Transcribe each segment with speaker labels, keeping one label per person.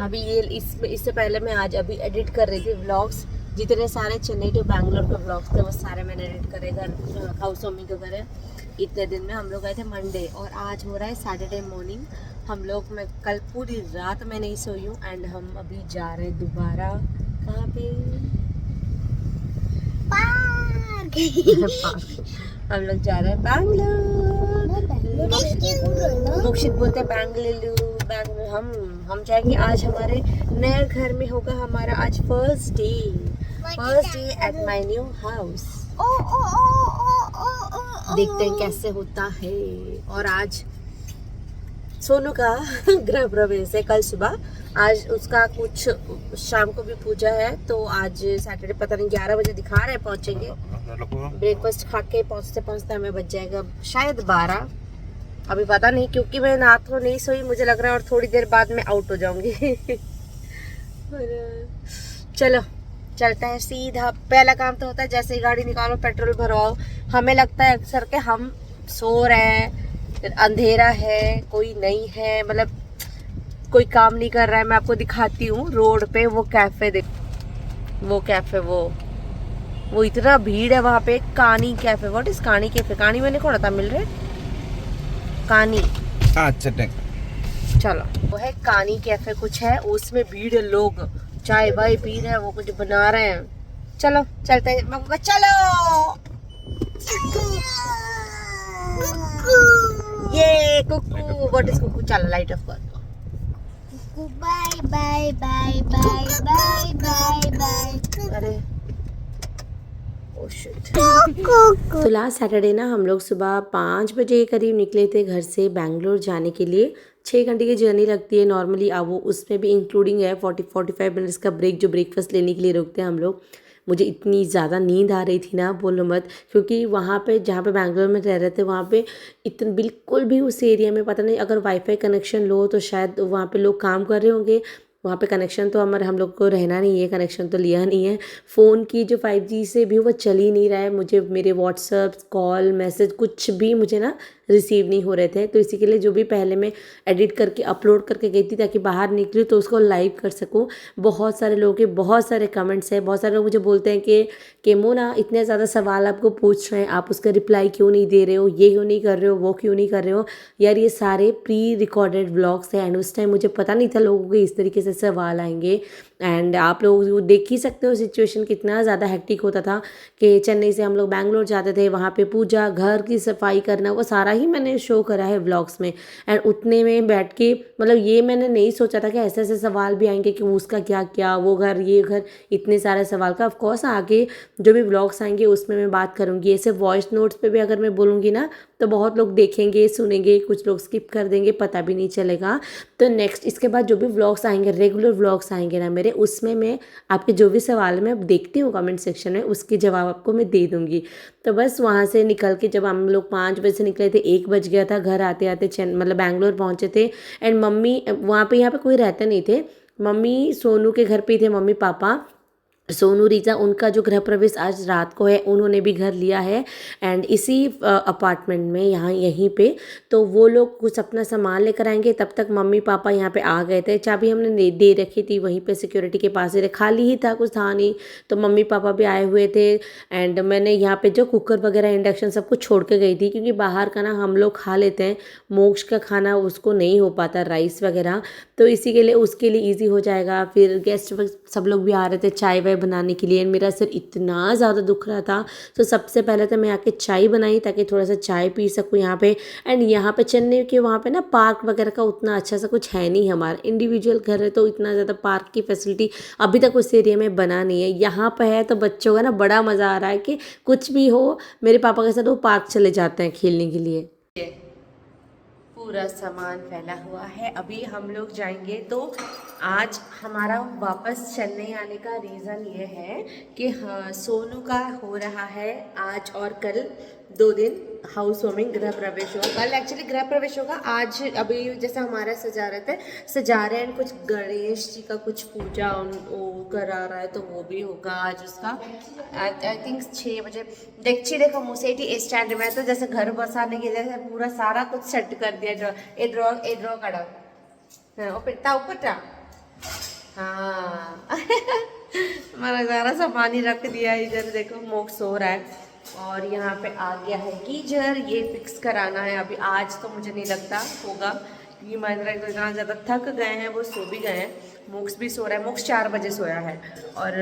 Speaker 1: अभी ये इससे पहले मैं आज अभी एडिट कर रही थी व्लॉग्स। जितने सारे चेन्नई टू बैंगलोर के व्लॉग्स थे वो सारे मैंने एडिट करे घर हाउस वार्मिंग के करे। इतने दिन में हम लोग गए थे मंडे और आज हो रहा है सैटरडे मॉर्निंग। हम लोग मैं कल पूरी रात में नहीं सोई हूँ एंड हम अभी जा रहे हैं दोबारा कहाँ पे पार्क। हम लोग जा रहे हैं बैंगलोर। मोक्षित बोलते हैं बेंगलुरु। हम जाएंगे आज हमारे नए घर में होगा हमारा आज first day at my new house. देखते हैं कैसे होता है। और आज सोनू का गृह प्रवेश है कल सुबह। आज उसका कुछ शाम को भी पूजा है तो आज सैटरडे पता नहीं 11 बजे दिखा रहे हैं पहुंचेंगे। ब्रेकफास्ट खा के पहुंचते पहुंचते हमें बच जाएगा शायद 12। अभी पता नहीं क्योंकि मैं रात को नहीं सोई मुझे लग रहा है और थोड़ी देर बाद में आउट हो जाऊंगी। चलो चलते हैं सीधा। पहला काम तो होता है जैसे ही गाड़ी निकालो पेट्रोल भरवाओ। हमें लगता है अक्सर के हम सो रहे हैं, अंधेरा है, कोई नहीं है, मतलब कोई काम नहीं कर रहा है। मैं आपको दिखाती हूँ रोड पे वो कैफे देख, वो कैफे वो इतना भीड़ है वहाँ पे। कानी कैफे। व्हाट इज कानी कैफे? कानी मैंने कौन था मिल रहे कानी।
Speaker 2: अच्छा
Speaker 1: चलो वो है कानी कैफे कुछ है, उसमें भीड़ है, लोग चाय वाय पी रहे हैं, वो कुछ बना रहे हैं। चलो चलते हैं। मैं चलो ये कुकू। What is Kuku? चलो लाइट ऑफ कर।
Speaker 3: Bye bye bye bye bye bye bye.
Speaker 1: अरे तो लास्ट सैटरडे ना हम लोग सुबह 5 बजे के करीब निकले थे घर से बैंगलोर जाने के लिए। 6 घंटे की जर्नी लगती है नॉर्मली। अब वो उसमें भी इंक्लूडिंग है 40-45 मिनट्स का ब्रेक जो ब्रेकफास्ट लेने के लिए रुकते हैं हम लोग। मुझे इतनी ज़्यादा नींद आ रही थी ना बोलो मत, क्योंकि वहाँ पे जहाँ पे बैंगलोर में रह रहे थे वहाँ पे इतन बिल्कुल भी उस एरिया में पता नहीं अगर वाईफाई कनेक्शन लो तो शायद वहाँ पे लोग काम कर रहे होंगे। वहाँ पे कनेक्शन तो हम लोग को रहना नहीं है, कनेक्शन तो लिया नहीं है। फ़ोन की जो 5G से भी वो चल ही नहीं रहा है। मुझे मेरे व्हाट्सअप कॉल मैसेज कुछ भी मुझे ना रिसीव नहीं हो रहे थे। तो इसी के लिए जो भी पहले मैं एडिट करके अपलोड करके गई थी ताकि बाहर निकली तो उसको लाइव कर सकूँ। बहुत सारे लोगों के बहुत सारे कमेंट्स हैं। बहुत सारे लोग मुझे बोलते हैं कि मोना इतने ज़्यादा सवाल आपको पूछ रहे हैं, आप उसका रिप्लाई क्यों नहीं दे रहे हो, ये क्यों नहीं कर रहे हो, वो क्यों नहीं कर रहे हो। यार ये सारे प्री रिकॉर्डेड व्लॉग्स हैं एंड उस टाइम मुझे पता नहीं था लोगों के इस तरीके से सवाल आएंगे। एंड आप लोग देख ही सकते हो सिचुएशन कितना ज़्यादा हेक्टिक होता था कि चेन्नई से हम लोग बैंगलोर जाते थे, वहाँ पे पूजा, घर की सफाई करना, वो सारा ही मैंने शो करा है व्लॉग्स में। एंड उतने में बैठ के मतलब ये मैंने नहीं सोचा था कि ऐसे ऐसे सवाल भी आएंगे कि उसका क्या क्या, वो घर ये घर, इतने सारे सवाल का। ऑफकोर्स आगे जो भी व्लॉग्स आएंगे उसमें मैं बात करूँगी। ऐसे वॉइस नोट्स पे भी अगर मैं बोलूँगी ना तो बहुत लोग देखेंगे सुनेंगे, कुछ लोग स्किप कर देंगे, पता भी नहीं चलेगा। तो नेक्स्ट इसके बाद जो भी व्लॉग्स आएंगे, रेगुलर व्लॉग्स आएंगे ना मेरे, उसमें मैं आपके जो भी सवाल है मैं देखती हूँ कमेंट सेक्शन में, उसके जवाब आपको मैं दे दूँगी। तो बस वहाँ से निकल के जब हम लोग 5 बजे से निकले थे 1 बज गया था घर आते आते। मतलब बैंगलोर पहुँचे थे एंड मम्मी वहाँ पे यहाँ पे कोई रहते नहीं थे। मम्मी सोनू के घर पे ही थे, मम्मी पापा सोनू रीता उनका जो गृह प्रवेश आज रात को है, उन्होंने भी घर लिया है एंड इसी अपार्टमेंट में यहाँ यहीं पे। तो वो लोग कुछ अपना सामान लेकर आएंगे, तब तक मम्मी पापा यहाँ पे आ गए थे। चाबी हमने दे रखी थी वहीं पे सिक्योरिटी के पास ही, खाली ही था, कुछ था नहीं। तो मम्मी पापा भी आए हुए थे एंड मैंने यहाँ पे जो कुकर वगैरह इंडक्शन सब कुछ छोड़ के गई थी क्योंकि बाहर का ना हम लोग खा लेते हैं, मोक्ष का खाना उसको नहीं हो पाता राइस वगैरह, तो इसी के लिए उसके लिए ईजी हो जाएगा। फिर गेस्ट सब लोग भी आ रहे थे चाय वाय बनाने के लिए। मेरा सिर इतना ज़्यादा दुख रहा था तो सबसे पहले तो मैं आके चाय बनाई ताकि थोड़ा सा चाय पी सकूँ यहाँ पे। एंड यहाँ पे चेन्नई के वहाँ पे ना पार्क वगैरह का उतना अच्छा सा कुछ है नहीं, हमारा इंडिविजुअल घर है तो इतना ज़्यादा पार्क की फैसिलिटी अभी तक उस एरिया में बना नहीं है। यहाँ पर है तो बच्चों का ना बड़ा मज़ा आ रहा है कि कुछ भी हो मेरे पापा के साथ वो पार्क चले जाते हैं खेलने के लिए। पूरा सामान फैला हुआ है। अभी हम लोग जाएंगे तो आज हमारा वापस चेन्नई आने का रीज़न ये है कि हाँ सोनू का हो रहा है आज और कल 2 दिन हाउस वार्मिंग, गृह प्रवेश होगा। कल एक्चुअली गृह प्रवेश होगा, आज अभी जैसे हमारा सजा रहे हैं कुछ गणेश जी का कुछ पूजा वो करा रहा है तो वो भी होगा आज उसका। आई थिंक 6 बजे। देखिए देखो मुझे स्टैंड में तो जैसे घर बसाने के लिए पूरा सारा कुछ सेट कर दिया। ड्रॉ करो ऊपर हाँ हमारा सारा सामान ही रख दिया है इधर। देखो मोक सो रहा है और यहाँ पे आ गया है गीजर, ये फिक्स कराना है अभी। आज तो मुझे नहीं लगता होगा क्योंकि महिंद्रा तो इतना ज़्यादा थक गए हैं, वो सो भी गए हैं। मोक्स भी सो रहा है, मोक्स 4 बजे सोया है। और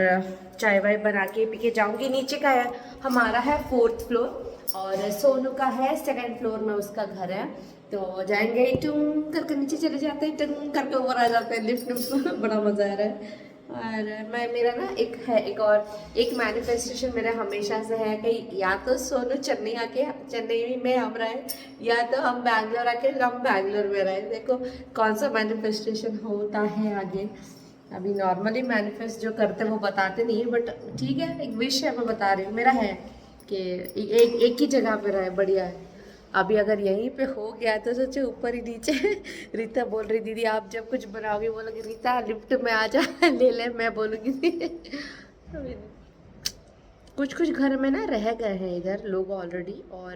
Speaker 1: चाय वाय बना के पी के जाऊँगी। नीचे का है हमारा है 4th फ्लोर और सोनू का है 2nd फ्लोर में उसका घर है। तो जाएंगे टूम करके नीचे चले जाते हैं, टूम करके ऊपर आ जाते हैं लिफ्ट में। बड़ा मज़ा आ रहा है। और मैं मेरा ना एक मैनिफेस्टेशन मेरा हमेशा से है कि या तो सोनू चेन्नई में हम रहे, या तो हम बैंगलोर आके हम बैंगलोर में रहे। देखो कौन सा मैनिफेस्टेशन होता है आगे। अभी नॉर्मली मैनिफेस्ट जो करते हैं वो बताते नहीं है, बट ठीक है एक विश है, मैं बता रही हूँ। मेरा है कि एक ही जगह पे रहे, बढ़िया है। अभी अगर यहीं पे हो गया तो सोचो ऊपर ही नीचे। रीता बोल रही दीदी आप जब कुछ बनाओगे बोलोगे रीता लिफ्ट में आ जा ले ले, मैं बोलूँगी कुछ घर में ना रह गए हैं इधर लोग ऑलरेडी, और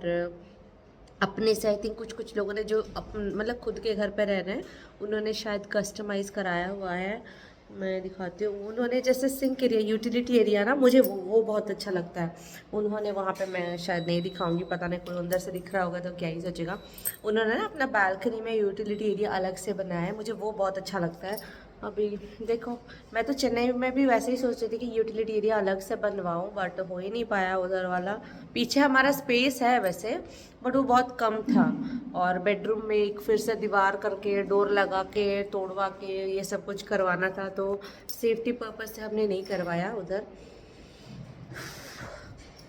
Speaker 1: अपने से आई थिंक कुछ लोगों ने जो मतलब खुद के घर पे रह रहे हैं उन्होंने शायद कस्टमाइज़ कराया हुआ है। मैं दिखाती हूँ। उन्होंने जैसे सिंक एरिया, यूटिलिटी एरिया ना, मुझे वो बहुत अच्छा लगता है। उन्होंने वहाँ पे, मैं शायद नहीं दिखाऊंगी, पता नहीं कोई अंदर से दिख रहा होगा तो क्या ही सोचेगा। उन्होंने ना अपना बालकनी में यूटिलिटी एरिया अलग से बनाया है, मुझे वो बहुत अच्छा लगता है। अभी देखो मैं तो चेन्नई में भी वैसे ही सोच रही थी कि यूटिलिटी एरिया अलग से बनवाऊँ, बट हो ही नहीं पाया उधर वाला। पीछे हमारा स्पेस है वैसे, बट वो बहुत कम था। और बेडरूम में एक फिर से दीवार करके डोर लगा के तोड़वा के ये सब कुछ करवाना था, तो सेफ्टी पर्पज़ से हमने नहीं करवाया उधर।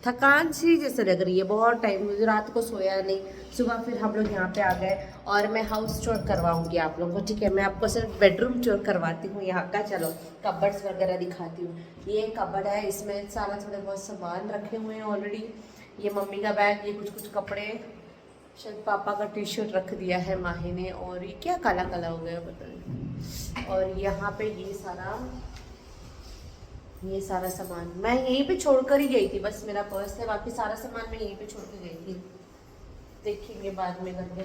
Speaker 1: थकान सी जैसे लग रही है, बहुत टाइम मुझे, रात को सोया नहीं। सुबह फिर हम लोग यहाँ पे आ गए और मैं हाउस टूर करवाऊंगी आप लोगों को, ठीक है। मैं आपको सिर्फ बेडरूम टूर करवाती हूँ यहाँ का। चलो कबर्ड्स वगैरह दिखाती हूँ। ये कबर्ड है, इसमें सारा थोड़े बहुत सामान रखे हुए हैं ऑलरेडी। ये मम्मी का बैग, ये कुछ कपड़े, शायद पापा का टी शर्ट रख दिया है माही ने, और ये क्या काला काला हो गया पता नहीं। और यहाँ पे ये सारा सामान मैं यहीं पे छोड़कर ही गई थी, बस मेरा पर्स है, बाकी सारा सामान मैं यहीं पे छोड़ के गई थी, देखेंगे बाद में करके।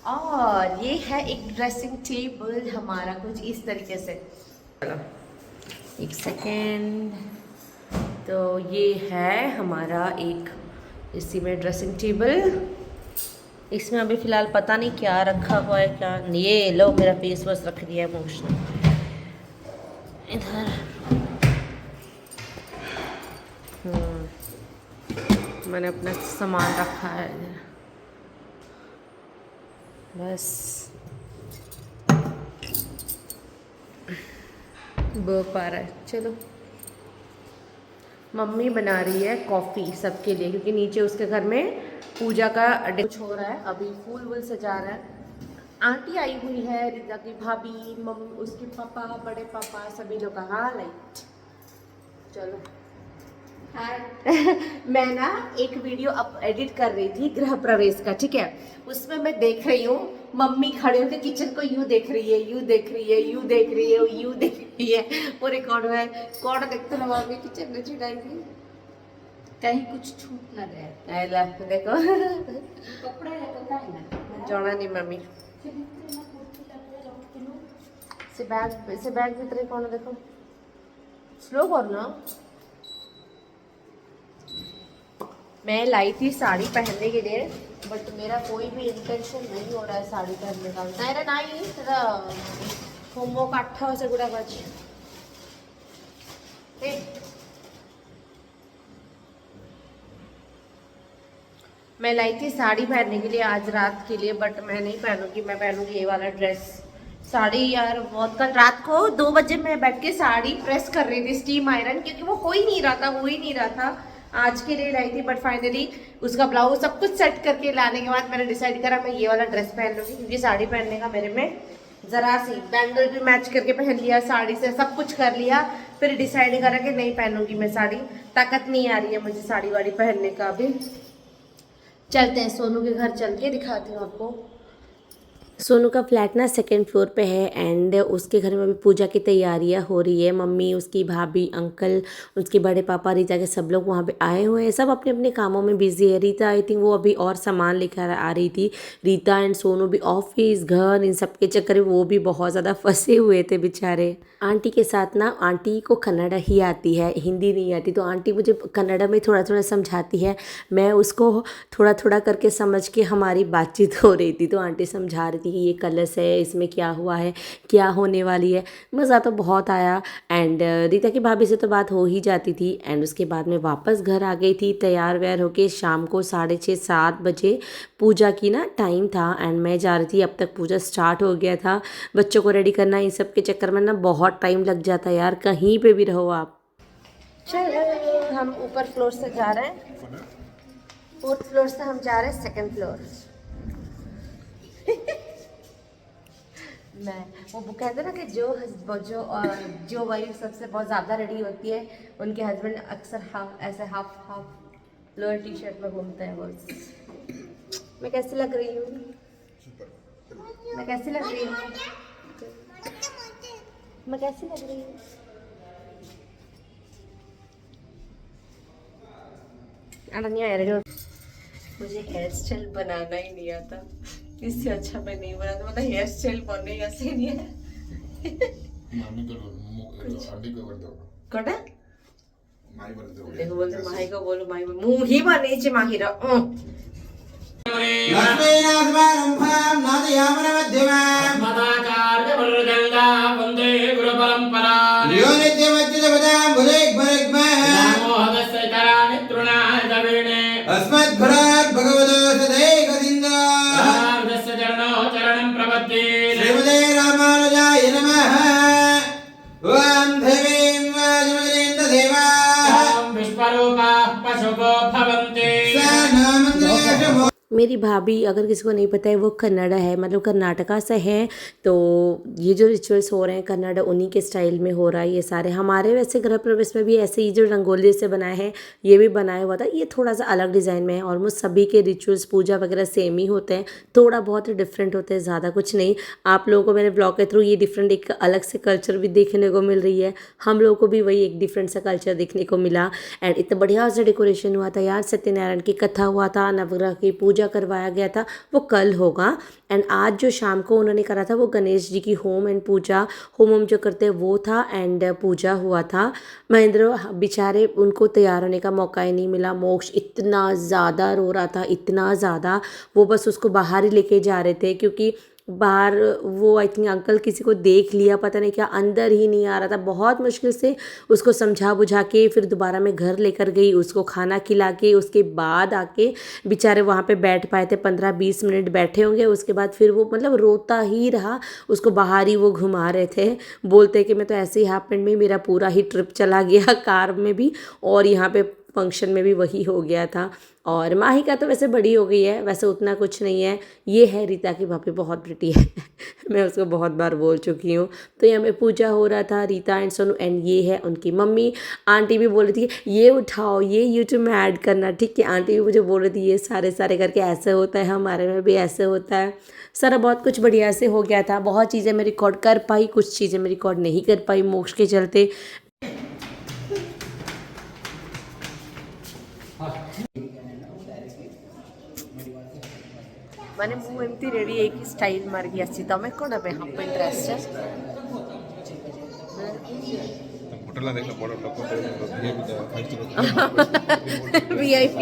Speaker 1: और ये है एक ड्रेसिंग टेबल हमारा, कुछ इस तरीके से। एक सेकेंड, तो ये है हमारा एक इसी में ड्रेसिंग टेबल। इसमें अभी फ़िलहाल पता नहीं क्या रखा हुआ है, क्या। ये लो मेरा फेस वॉश रख दिया है मोक्ष ने इधर। मैंने अपना सामान रखा है इधर, बस वो पा रहा है। चलो मम्मी बना रही है कॉफ़ी सबके लिए, क्योंकि नीचे उसके घर में पूजा का कुछ हो रहा है, अभी फूल वूल सजा रहा है। आंटी आई हुई है, रिता की भाभी, मम्मी, उसके पापा, बड़े पापा, सभी लोग का। हाँ लाइट, चलो मैं ना एक वीडियो एडिट कर रही थी गृह प्रवेश का, ठीक है। उसमें मैं देख रही हूँ मम्मी खड़े होकर किचन को यूँ देख रही है, यूँ देख रही है, यूँ देख रही है, यूँ देख रही है। और रिकॉर्ड में कौन देखते ना मम्मी किचन में छिड़ाएगी, कहीं कुछ छूट ना जाए। देखो कपड़ा ना जाना नहीं मम्मी से बैग भीतर कौन देखो, स्लो करना। मैं लाई थी साड़ी पहनने के लिए, बट मेरा कोई भी इंटेंशन नहीं हो रहा है साड़ी पहनने का। नायरा नाई तेरा होमवर्क 8 से गुड़ा बज। मैं लाई थी साड़ी पहनने के लिए आज रात के लिए, बट मैं नहीं पहनूंगी। मैं पहनूंगी ये वाला ड्रेस। साड़ी यार बहुत, कल रात को 2 बजे मैं बैठ के साड़ी प्रेस कर रही थी स्टीम आयरन, क्योंकि वो हो ही नहीं रहा था। आज के लिए लाई थी, बट फाइनली उसका ब्लाउज सब कुछ सेट करके लाने के बाद मैंने डिसाइड करा मैं ये वाला ड्रेस पहन लूँगी, क्योंकि साड़ी पहनने का मेरे में ज़रा सी, बैंगल भी मैच करके पहन लिया, साड़ी से सब कुछ कर लिया, फिर डिसाइड करा कि नहीं पहनूंगी मैं साड़ी। ताकत नहीं आ रही है मुझे साड़ी वाड़ी पहनने का। अभी चलते हैं सोनू के घर, चल के दिखाती हूँ आपको। सोनू का फ्लैट ना सेकंड फ्लोर पे है एंड उसके घर में अभी पूजा की तैयारियां हो रही है। मम्मी, उसकी भाभी, अंकल, उसके बड़े पापा, रीता के सब लोग वहाँ पे आए हुए हैं। सब अपने अपने कामों में बिजी है। रीता आई थिंक वो अभी और सामान लेकर आ रही थी। रीता एंड सोनू भी ऑफिस, घर, इन सब के चक्कर में वो भी बहुत ज़्यादा फंसे हुए थे बेचारे। आंटी के साथ ना, आंटी को कन्नड़ ही आती है, हिंदी नहीं आती, तो आंटी मुझे कन्नड़ में थोड़ा थोड़ा समझाती है। मैं उसको थोड़ा थोड़ा करके समझ के हमारी बातचीत हो रही थी, तो आंटी समझा रही थी कि ये कलश है, इसमें क्या हुआ है, क्या होने वाली है। मज़ा तो बहुत आया एंड रीता की भाभी से तो बात हो ही जाती थी एंड उसके बाद में वापस घर आ गई थी तैयार व्यार होके। शाम को 6:30-7 बजे पूजा की ना टाइम था एंड मैं जा रही थी। अब तक पूजा स्टार्ट हो गया था। बच्चों को रेडी करना, इन सब के चक्कर में ना बहुत टाइम लग जाता है यार, कहीं पे भी रहो आप। चलो हम ऊपर फ्लोर से जा रहे हैं, 4th फ्लोर से हम जा रहे हैं 2nd फ्लोर। मैं वो कहते ना कि जो वाइफ सबसे बहुत ज़्यादा रेडी होती है, उनके हस्बैंड अक्सर ऐसे हाफ लोअर टी शर्ट में घूमते हैं। वो मैं कैसी लग रही हूँ? मैं कैसी लग रही हूँ? मैं कैसी लग रही हूँ? मुझे हेयर स्टाइल बनाना ही नहीं आता, इससे अच्छा मैं नहीं बनाता। मतलब हेयर स्टाइल बने ऐसे नहीं है।
Speaker 2: मामी को आंटी को कर दो
Speaker 1: कोटा
Speaker 2: माई बोल दो
Speaker 1: देखो, बोलते माही को बोलो, माही मुंह ही बने चे माही रा
Speaker 4: लक्ष्मीनाथमारम्भां नादयामनमध्यमाम्
Speaker 5: अस्मदाचार्यवर्गङ्गा वन्दे गुरुपरम्पराम्
Speaker 4: यो नित्यमच्युतपदां भुजैग्भरग्मः
Speaker 5: नमो हदस्य कराणि तृणाय दवीणे
Speaker 4: अस्मद्गुरात् भगवतो सदैकसिन्धोः
Speaker 5: हदस्य चरणो चरणं प्रपद्ये
Speaker 4: श्रीमते रामानुजाय नमः। ॐ देवीं वाजमजेन्द्रदेवाः
Speaker 5: ॐ विश्वरूपाः पशुपो भवन्ति
Speaker 4: स नामन्द्रेषु
Speaker 1: मेरी भाभी, अगर किसी को नहीं पता है, वो कन्नड़ है, मतलब कर्नाटका से है। तो ये जो रिचुअल्स हो रहे हैं कन्नड़, उन्हीं के स्टाइल में हो रहा है ये सारे। हमारे वैसे गृह प्रवेश में भी ऐसे ही जो रंगोली से बनाए हैं, ये भी बनाया हुआ था। ये थोड़ा सा अलग डिज़ाइन में है। ऑलमोस्ट सभी के रिचुअल्स, पूजा वगैरह सेम ही होते हैं, थोड़ा बहुत डिफरेंट होते हैं, ज़्यादा कुछ नहीं। आप लोगों को मेरे ब्लॉग के थ्रू ये डिफरेंट एक अलग से कल्चर भी देखने को मिल रही है। हम लोगों को भी वही एक डिफरेंट सा कल्चर देखने को मिला एंड इतना बढ़िया से डेकोरेशन हुआ था यार। सत्यनारायण की कथा हुआ था, नवग्रह की पूजा करवाया गया था, वो कल होगा। एंड आज जो शाम को उन्होंने करा था वो गणेश जी की होम एंड पूजा, होम जो करते हैं वो था एंड पूजा हुआ था। महेंद्र बेचारे, उनको तैयार होने का मौका ही नहीं मिला। मोक्ष इतना ज़्यादा रो रहा था, इतना ज़्यादा, वो बस उसको बाहर ही लेके जा रहे थे क्योंकि बाहर वो आई थिंक अंकल किसी को देख लिया, पता नहीं क्या, अंदर ही नहीं आ रहा था। बहुत मुश्किल से उसको समझा बुझा के फिर दोबारा मैं घर लेकर गई, उसको खाना खिला के उसके बाद आके बेचारे वहाँ पे बैठ पाए थे। 15-20 मिनट बैठे होंगे, उसके बाद फिर वो मतलब रोता ही रहा। उसको बाहर ही वो घुमा रहे थे, बोलते कि मैं तो ऐसे ही हाफ पैंट में मेरा पूरा ही ट्रिप चला गया, कार में भी और यहाँ पे फंक्शन में भी वही हो गया था। और माही का तो वैसे बड़ी हो गई है, वैसे उतना कुछ नहीं है। ये है रीता की भाभी, बहुत प्रिटी है। मैं उसको बहुत बार बोल चुकी हूँ। तो यहाँ पे पूजा हो रहा था, रीता एंड सोनू एंड ये है उनकी मम्मी। आंटी भी बोल रही थी ये उठाओ, ये यूट्यूब में ऐड करना, ठीक है। आंटी भी मुझे बोल रही थी ये सारे करके ऐसे होता है, हमारे में भी ऐसे होता है। सारा बहुत कुछ बढ़िया से हो गया था। बहुत चीज़ें मैं रिकॉर्ड कर पाई, कुछ चीज़ें मैं रिकॉर्ड नहीं कर पाई मोक्ष के चलते। ମାନେ ମୁଁ ଏମିତି ରେଡ଼ି ହେଇକି ଷ୍ଟାଇଲ୍ ମାରିକି ଆସିଛି, ତମେ କ'ଣ ଏବେ ହାଫ୍ ପ୍ୟାଣ୍ଟ ଆସିଛ?
Speaker 2: होटल देखो बड़ लोग
Speaker 1: VIP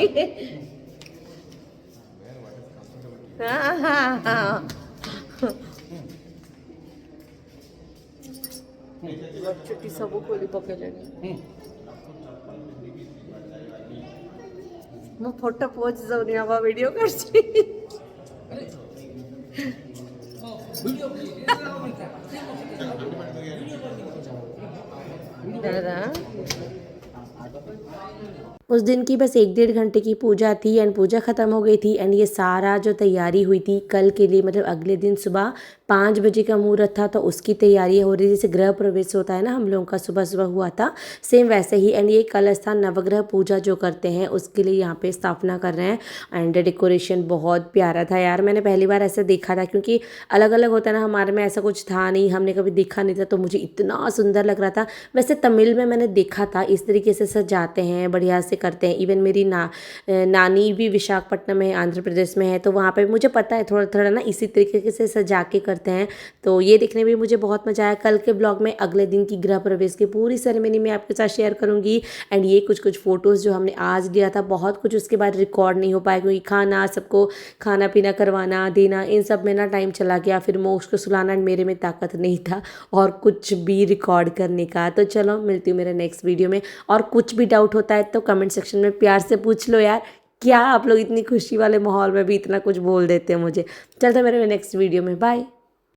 Speaker 1: ଛୁଟି ସବୁ ଖୋଲି ପକେଇଲେଣି। ମୁଁ ଫଟୋ ପୋଜ୍ ଯାଉନି, ହବା ଭିଡ଼ିଓ କରୁଛି। दादा उस दिन की बस 1-1.5 घंटे की पूजा थी एंड पूजा ख़त्म हो गई थी एंड ये सारा जो तैयारी हुई थी कल के लिए, मतलब अगले दिन सुबह 5 बजे का मुहूर्त था, तो उसकी तैयारी हो रही थी। जैसे गृह प्रवेश होता है ना हम लोगों का, सुबह सुबह हुआ था, सेम वैसे ही। एंड ये कल स्थान नवग्रह पूजा जो करते हैं उसके लिए यहाँ पे स्थापना कर रहे हैं। एंड डेकोरेशन बहुत प्यारा था यार, मैंने पहली बार ऐसा देखा था, क्योंकि अलग अलग होता है ना, हमारे में ऐसा कुछ था नहीं, हमने कभी देखा नहीं था, तो मुझे इतना सुंदर लग रहा था। वैसे तमिल में मैंने देखा था इस तरीके से सजाते हैं, बढ़िया से करते हैं। इवन मेरी नानी भी विशाखापट्टनम में, आंध्र प्रदेश में है, तो वहाँ पे मुझे पता है थोड़ा थोड़ा ना इसी तरीके से सजा के करते हैं। तो ये देखने में मुझे बहुत मज़ा आया। कल के ब्लॉग में अगले दिन की गृह प्रवेश की पूरी सेरेमनी में आपके साथ शेयर करूँगी। एंड ये कुछ फ़ोटोज़ जो हमने आज लिया था, बहुत कुछ उसके बाद रिकॉर्ड नहीं हो पाया, क्योंकि खाना, सबको खाना पीना करवाना, देना, इन सब में ना टाइम चला गया। फिर मोक्ष को सुलाना, मेरे में ताकत नहीं था और कुछ भी रिकॉर्ड करने का। तो चलो मिलती हूँ मेरे नेक्स्ट वीडियो में। और कुछ भी डाउट होता है तो कमेंट सेक्शन में प्यार से पूछ लो यार, क्या आप लोग इतनी खुशी वाले माहौल में भी इतना कुछ बोल देते हैं मुझे। चलते मेरे नेक्स्ट वीडियो में, बाय।